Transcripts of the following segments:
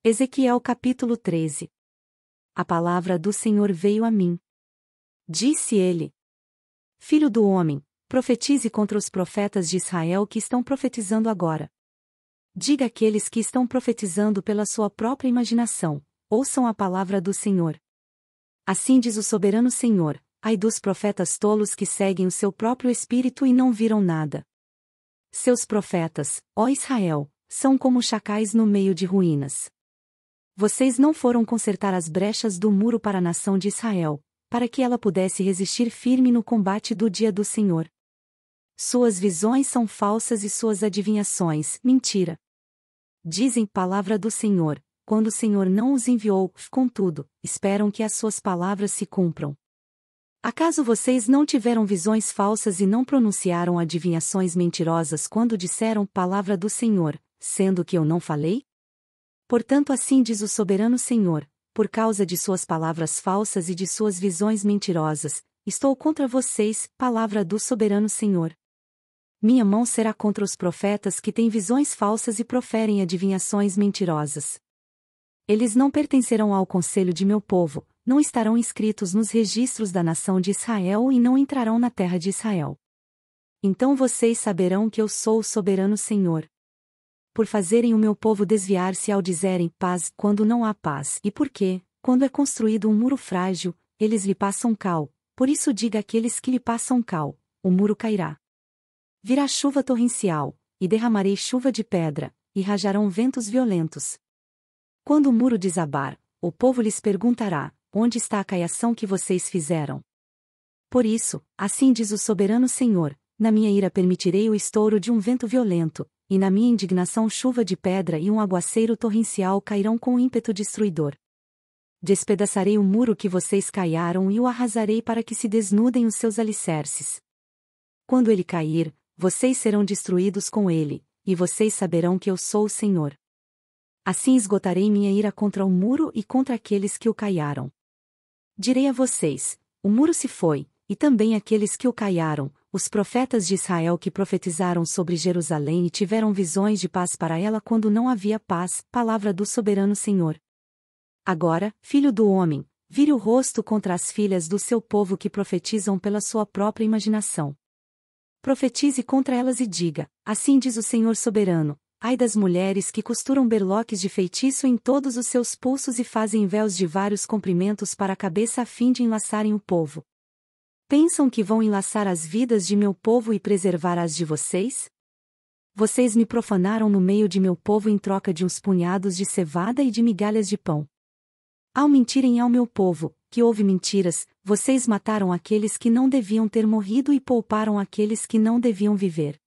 Ezequiel capítulo 13. A palavra do Senhor veio a mim. Disse ele: Filho do homem, profetize contra os profetas de Israel que estão profetizando agora. Diga àqueles que estão profetizando pela sua própria imaginação: ouçam a palavra do Senhor. Assim diz o soberano Senhor: ai dos profetas tolos que seguem o seu próprio espírito e não viram nada. Seus profetas, ó Israel, são como chacais no meio de ruínas. Vocês não foram consertar as brechas do muro para a nação de Israel, para que ela pudesse resistir firme no combate do dia do Senhor. Suas visões são falsas e suas adivinhações, mentira. Dizem palavra do Senhor, quando o Senhor não os enviou, contudo, esperam que as suas palavras se cumpram. Acaso vocês não tiveram visões falsas e não pronunciaram adivinhações mentirosas quando disseram palavra do Senhor, sendo que eu não falei? Portanto, assim diz o soberano Senhor: por causa de suas palavras falsas e de suas visões mentirosas, estou contra vocês, palavra do soberano Senhor. Minha mão será contra os profetas que têm visões falsas e proferem adivinhações mentirosas. Eles não pertencerão ao conselho de meu povo, não estarão inscritos nos registros da nação de Israel e não entrarão na terra de Israel. Então vocês saberão que eu sou o soberano Senhor. Por fazerem o meu povo desviar-se ao dizerem paz quando não há paz, e porque, quando é construído um muro frágil, eles lhe passam cal, por isso diga àqueles que lhe passam cal: o muro cairá. Virá chuva torrencial, e derramarei chuva de pedra, e rajarão ventos violentos. Quando o muro desabar, o povo lhes perguntará: onde está a caiação que vocês fizeram? Por isso, assim diz o soberano Senhor: na minha ira permitirei o estouro de um vento violento, e na minha indignação chuva de pedra e um aguaceiro torrencial cairão com ímpeto destruidor. Despedaçarei o muro que vocês caiaram e o arrasarei para que se desnudem os seus alicerces. Quando ele cair, vocês serão destruídos com ele, e vocês saberão que eu sou o Senhor. Assim esgotarei minha ira contra o muro e contra aqueles que o caiaram. Direi a vocês: o muro se foi, e também aqueles que o caiaram, os profetas de Israel que profetizaram sobre Jerusalém e tiveram visões de paz para ela quando não havia paz, palavra do soberano Senhor. Agora, filho do homem, vire o rosto contra as filhas do seu povo que profetizam pela sua própria imaginação. Profetize contra elas e diga: assim diz o Senhor soberano: ai das mulheres que costuram berloques de feitiço em todos os seus pulsos e fazem véus de vários comprimentos para a cabeça a fim de enlaçarem o povo. Pensam que vão enlaçar as vidas de meu povo e preservar as de vocês? Vocês me profanaram no meio de meu povo em troca de uns punhados de cevada e de migalhas de pão. Ao mentirem ao meu povo, que houve mentiras, vocês mataram aqueles que não deviam ter morrido e pouparam aqueles que não deviam viver.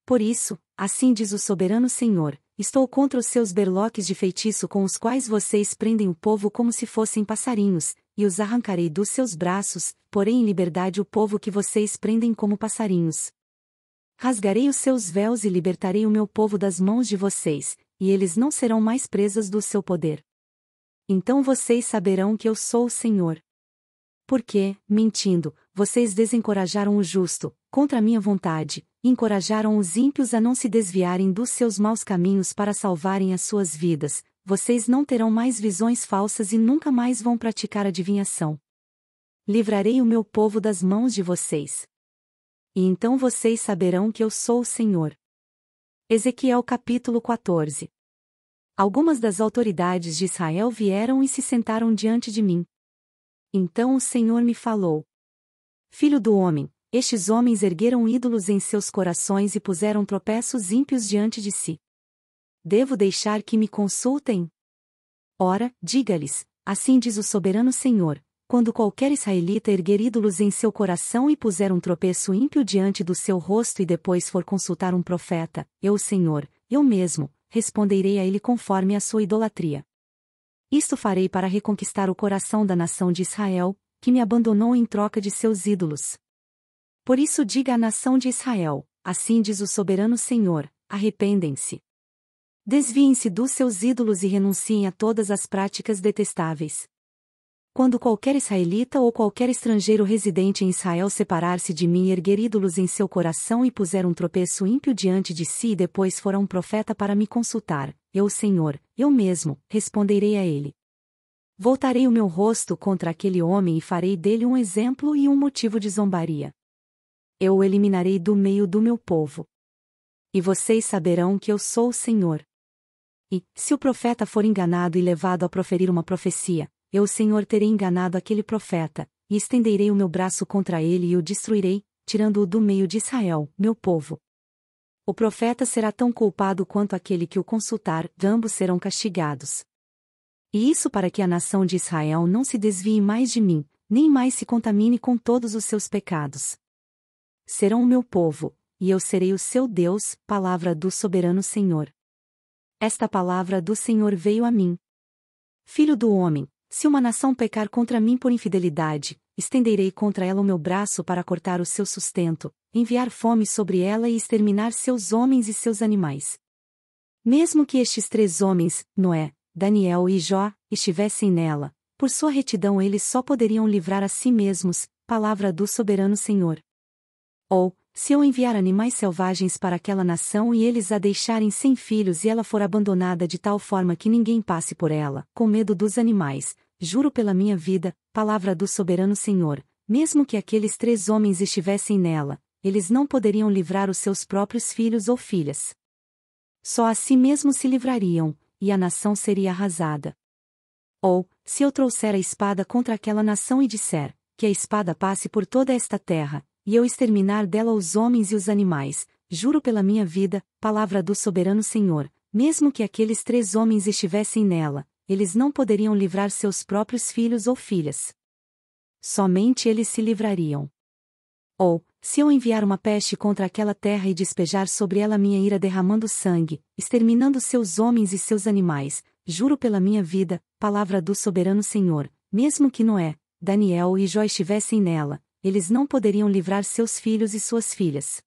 Por isso, assim diz o soberano Senhor: estou contra os seus berloques de feitiço com os quais vocês prendem o povo como se fossem passarinhos, e os arrancarei dos seus braços, porém em liberdade o povo que vocês prendem como passarinhos. Rasgarei os seus véus e libertarei o meu povo das mãos de vocês, e eles não serão mais presas do seu poder. Então vocês saberão que eu sou o Senhor. Porque, mentindo, vocês desencorajaram o justo, contra a minha vontade, e encorajaram os ímpios a não se desviarem dos seus maus caminhos para salvarem as suas vidas. Vocês não terão mais visões falsas e nunca mais vão praticar adivinhação. Livrarei o meu povo das mãos de vocês. E então vocês saberão que eu sou o Senhor. Ezequiel capítulo 14. Algumas das autoridades de Israel vieram e se sentaram diante de mim. Então o Senhor me falou: Filho do homem, estes homens ergueram ídolos em seus corações e puseram tropeços ímpios diante de si. Devo deixar que me consultem? Ora, diga-lhes: assim diz o soberano Senhor: quando qualquer israelita erguer ídolos em seu coração e puser um tropeço ímpio diante do seu rosto e depois for consultar um profeta, eu, o Senhor, eu mesmo, responderei a ele conforme a sua idolatria. Isto farei para reconquistar o coração da nação de Israel, que me abandonou em troca de seus ídolos. Por isso diga à nação de Israel: assim diz o soberano Senhor: arrependem-se. Desviem-se dos seus ídolos e renunciem a todas as práticas detestáveis. Quando qualquer israelita ou qualquer estrangeiro residente em Israel separar-se de mim e erguer ídolos em seu coração e puser um tropeço ímpio diante de si e depois for a um profeta para me consultar, eu, Senhor, eu mesmo, responderei a ele. Voltarei o meu rosto contra aquele homem e farei dele um exemplo e um motivo de zombaria. Eu o eliminarei do meio do meu povo. E vocês saberão que eu sou o Senhor. E, se o profeta for enganado e levado a proferir uma profecia, eu, Senhor, terei enganado aquele profeta, e estenderei o meu braço contra ele e o destruirei, tirando-o do meio de Israel, meu povo. O profeta será tão culpado quanto aquele que o consultar, ambos serão castigados. E isso para que a nação de Israel não se desvie mais de mim, nem mais se contamine com todos os seus pecados. Serão o meu povo, e eu serei o seu Deus, palavra do soberano Senhor. Esta palavra do Senhor veio a mim. Filho do homem, se uma nação pecar contra mim por infidelidade, estenderei contra ela o meu braço para cortar o seu sustento, enviar fome sobre ela e exterminar seus homens e seus animais. Mesmo que estes 3 homens, Noé, Daniel e Jó, estivessem nela, por sua retidão eles só poderiam livrar a si mesmos, palavra do soberano Senhor. Ou, se eu enviar animais selvagens para aquela nação e eles a deixarem sem filhos e ela for abandonada de tal forma que ninguém passe por ela, com medo dos animais, juro pela minha vida, palavra do soberano Senhor, mesmo que aqueles 3 homens estivessem nela, eles não poderiam livrar os seus próprios filhos ou filhas. Só a si mesmos se livrariam, e a nação seria arrasada. Ou, se eu trouxer a espada contra aquela nação e disser, que a espada passe por toda esta terra, e eu exterminar dela os homens e os animais, juro pela minha vida, palavra do soberano Senhor, mesmo que aqueles 3 homens estivessem nela, eles não poderiam livrar seus próprios filhos ou filhas. Somente eles se livrariam. Ou, se eu enviar uma peste contra aquela terra e despejar sobre ela minha ira derramando sangue, exterminando seus homens e seus animais, juro pela minha vida, palavra do soberano Senhor, mesmo que Noé, Daniel e Jó estivessem nela, eles não poderiam livrar seus filhos e suas filhas.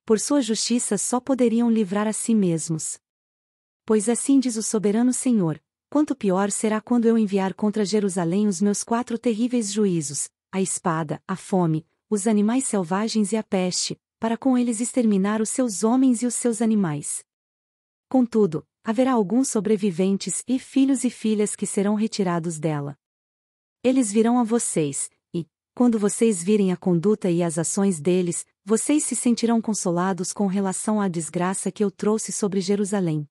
Por sua justiça só poderiam livrar a si mesmos. Pois assim diz o soberano Senhor, quanto pior será quando eu enviar contra Jerusalém os meus 4 terríveis juízos, a espada, a fome, os animais selvagens e a peste, para com eles exterminar os seus homens e os seus animais. Contudo, haverá alguns sobreviventes e filhos e filhas que serão retirados dela. Eles virão a vocês, e, quando vocês virem a conduta e as ações deles, vocês se sentirão consolados com relação à desgraça que eu trouxe sobre Jerusalém.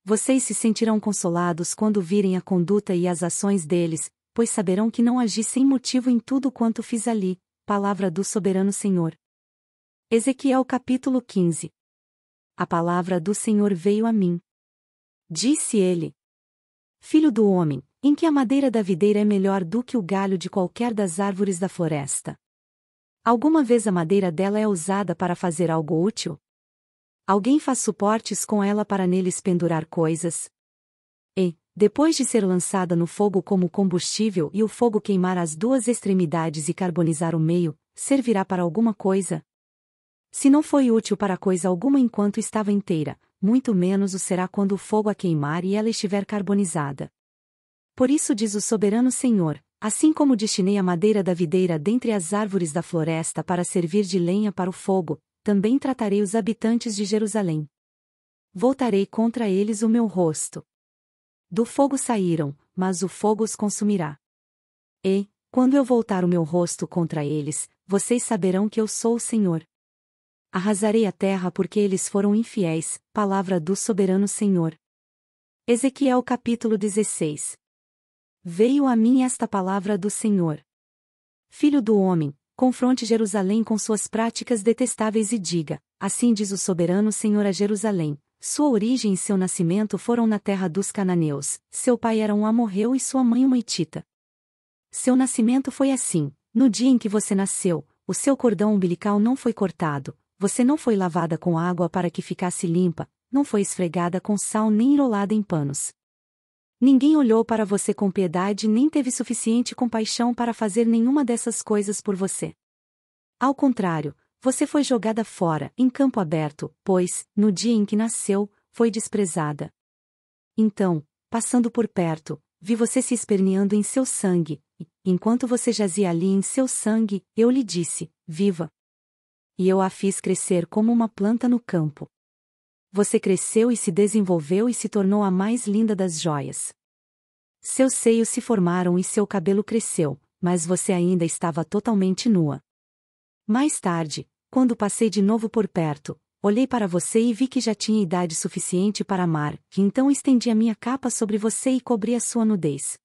Vocês se sentirão consolados quando virem a conduta e as ações deles, pois saberão que não agi sem motivo em tudo quanto fiz ali, palavra do soberano Senhor. Ezequiel capítulo 15. A palavra do Senhor veio a mim. Disse ele: Filho do homem, em que a madeira da videira é melhor do que o galho de qualquer das árvores da floresta? Alguma vez a madeira dela é usada para fazer algo útil? Alguém faz suportes com ela para neles pendurar coisas? E, depois de ser lançada no fogo como combustível e o fogo queimar as 2 extremidades e carbonizar o meio, servirá para alguma coisa? Se não foi útil para coisa alguma enquanto estava inteira, muito menos o será quando o fogo a queimar e ela estiver carbonizada. Por isso diz o soberano Senhor, assim como destinei a madeira da videira dentre as árvores da floresta para servir de lenha para o fogo, também tratarei os habitantes de Jerusalém. Voltarei contra eles o meu rosto. Do fogo saíram, mas o fogo os consumirá. E, quando eu voltar o meu rosto contra eles, vocês saberão que eu sou o Senhor. Arrasarei a terra porque eles foram infiéis, palavra do soberano Senhor. Ezequiel capítulo 16. Veio a mim esta palavra do Senhor. Filho do homem, confronte Jerusalém com suas práticas detestáveis e diga, assim diz o soberano Senhor a Jerusalém, sua origem e seu nascimento foram na terra dos cananeus, seu pai era um amorreu e sua mãe uma hitita. Seu nascimento foi assim, no dia em que você nasceu, o seu cordão umbilical não foi cortado, você não foi lavada com água para que ficasse limpa, não foi esfregada com sal nem enrolada em panos. Ninguém olhou para você com piedade nem teve suficiente compaixão para fazer nenhuma dessas coisas por você. Ao contrário, você foi jogada fora, em campo aberto, pois, no dia em que nasceu, foi desprezada. Então, passando por perto, vi você se esperneando em seu sangue, e, enquanto você jazia ali em seu sangue, eu lhe disse, viva. E eu a fiz crescer como uma planta no campo. Você cresceu e se desenvolveu e se tornou a mais linda das joias. Seus seios se formaram e seu cabelo cresceu, mas você ainda estava totalmente nua. Mais tarde, quando passei de novo por perto, olhei para você e vi que já tinha idade suficiente para amar, e então estendi a minha capa sobre você e cobri a sua nudez.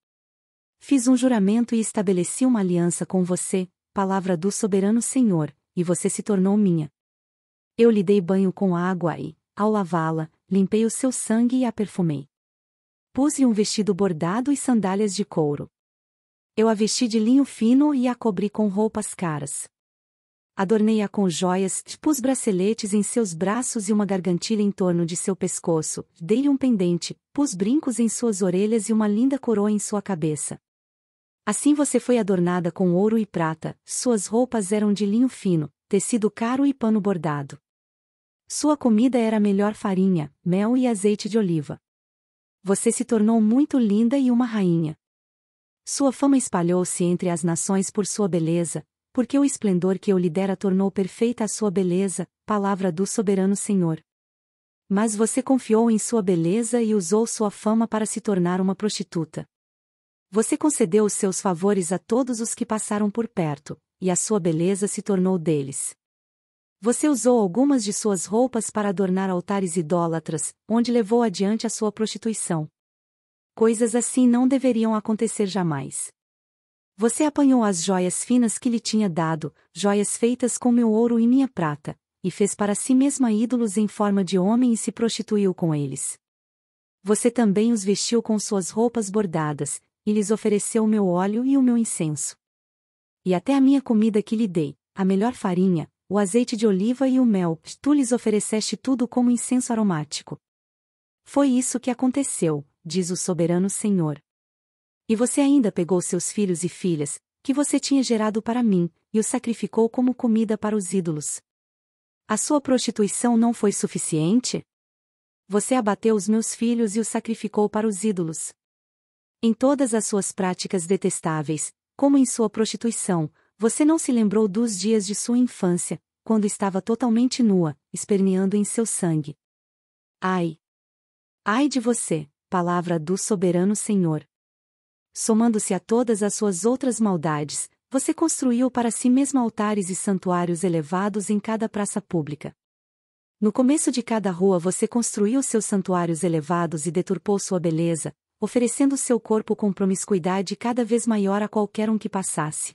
Fiz um juramento e estabeleci uma aliança com você, palavra do soberano Senhor, e você se tornou minha. Eu lhe dei banho com água e, ao lavá-la, limpei o seu sangue e a perfumei. Pus-lhe um vestido bordado e sandálias de couro. Eu a vesti de linho fino e a cobri com roupas caras. Adornei-a com joias, pus braceletes em seus braços e uma gargantilha em torno de seu pescoço, dei-lhe um pendente, pus brincos em suas orelhas e uma linda coroa em sua cabeça. Assim você foi adornada com ouro e prata, suas roupas eram de linho fino, tecido caro e pano bordado. Sua comida era a melhor farinha, mel e azeite de oliva. Você se tornou muito linda e uma rainha. Sua fama espalhou-se entre as nações por sua beleza, porque o esplendor que eu lhe dera tornou perfeita a sua beleza, palavra do soberano Senhor. Mas você confiou em sua beleza e usou sua fama para se tornar uma prostituta. Você concedeu os seus favores a todos os que passaram por perto, e a sua beleza se tornou deles. Você usou algumas de suas roupas para adornar altares idólatras, onde levou adiante a sua prostituição. Coisas assim não deveriam acontecer jamais. Você apanhou as joias finas que lhe tinha dado, joias feitas com meu ouro e minha prata, e fez para si mesma ídolos em forma de homem e se prostituiu com eles. Você também os vestiu com suas roupas bordadas, e lhes ofereceu o meu óleo e o meu incenso. E até a minha comida que lhe dei, a melhor farinha, o azeite de oliva e o mel, tu lhes ofereceste tudo como incenso aromático. Foi isso que aconteceu, diz o soberano Senhor. E você ainda pegou seus filhos e filhas, que você tinha gerado para mim, e os sacrificou como comida para os ídolos. A sua prostituição não foi suficiente? Você abateu os meus filhos e os sacrificou para os ídolos. Em todas as suas práticas detestáveis, como em sua prostituição, você não se lembrou dos dias de sua infância, quando estava totalmente nua, esperneando em seu sangue. Ai! Ai de você, palavra do soberano Senhor. Somando-se a todas as suas outras maldades, você construiu para si mesmo altares e santuários elevados em cada praça pública. No começo de cada rua você construiu seus santuários elevados e deturpou sua beleza, oferecendo seu corpo com promiscuidade cada vez maior a qualquer um que passasse.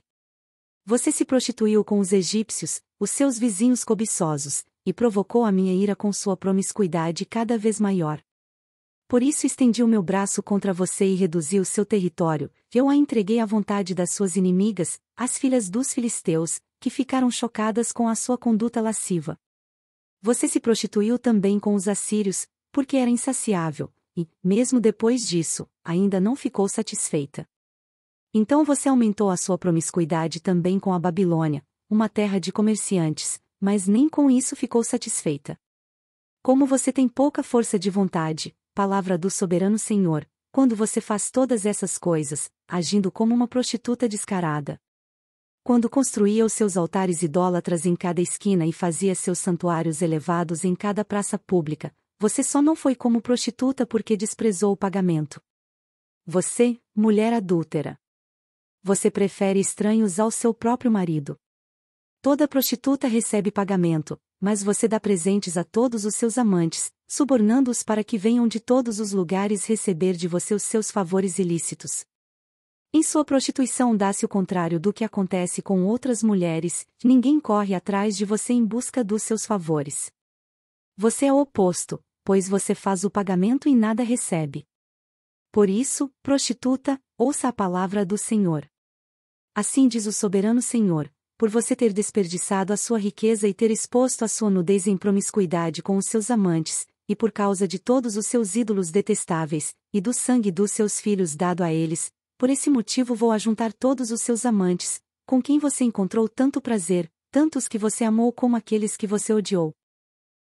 Você se prostituiu com os egípcios, os seus vizinhos cobiçosos, e provocou a minha ira com sua promiscuidade cada vez maior. Por isso estendi o meu braço contra você e reduzi o seu território, eu a entreguei à vontade das suas inimigas, as filhas dos filisteus, que ficaram chocadas com a sua conduta lasciva. Você se prostituiu também com os assírios, porque era insaciável, e, mesmo depois disso, ainda não ficou satisfeita. Então você aumentou a sua promiscuidade também com a Babilônia, uma terra de comerciantes, mas nem com isso ficou satisfeita. Como você tem pouca força de vontade, palavra do soberano Senhor, quando você faz todas essas coisas, agindo como uma prostituta descarada. Quando construía os seus altares idólatras em cada esquina e fazia seus santuários elevados em cada praça pública, você só não foi como prostituta porque desprezou o pagamento. Você, mulher adúltera. Você prefere estranhos ao seu próprio marido. Toda prostituta recebe pagamento, mas você dá presentes a todos os seus amantes, subornando-os para que venham de todos os lugares receber de você os seus favores ilícitos. Em sua prostituição dá-se o contrário do que acontece com outras mulheres, ninguém corre atrás de você em busca dos seus favores. Você é o oposto, pois você faz o pagamento e nada recebe. Por isso, prostituta, ouça a palavra do Senhor. Assim diz o soberano Senhor, por você ter desperdiçado a sua riqueza e ter exposto a sua nudez em promiscuidade com os seus amantes, e por causa de todos os seus ídolos detestáveis, e do sangue dos seus filhos dado a eles, por esse motivo vou ajuntar todos os seus amantes, com quem você encontrou tanto prazer, tanto os que você amou como aqueles que você odiou.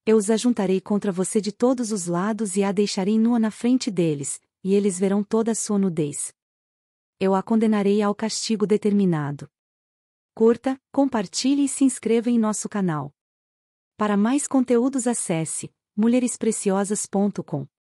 Eu os ajuntarei contra você de todos os lados e a deixarei nua na frente deles, e eles verão toda a sua nudez. Eu a condenarei ao castigo determinado. Curta, compartilhe e se inscreva em nosso canal. Para mais conteúdos acesse mulherespreciosas.com.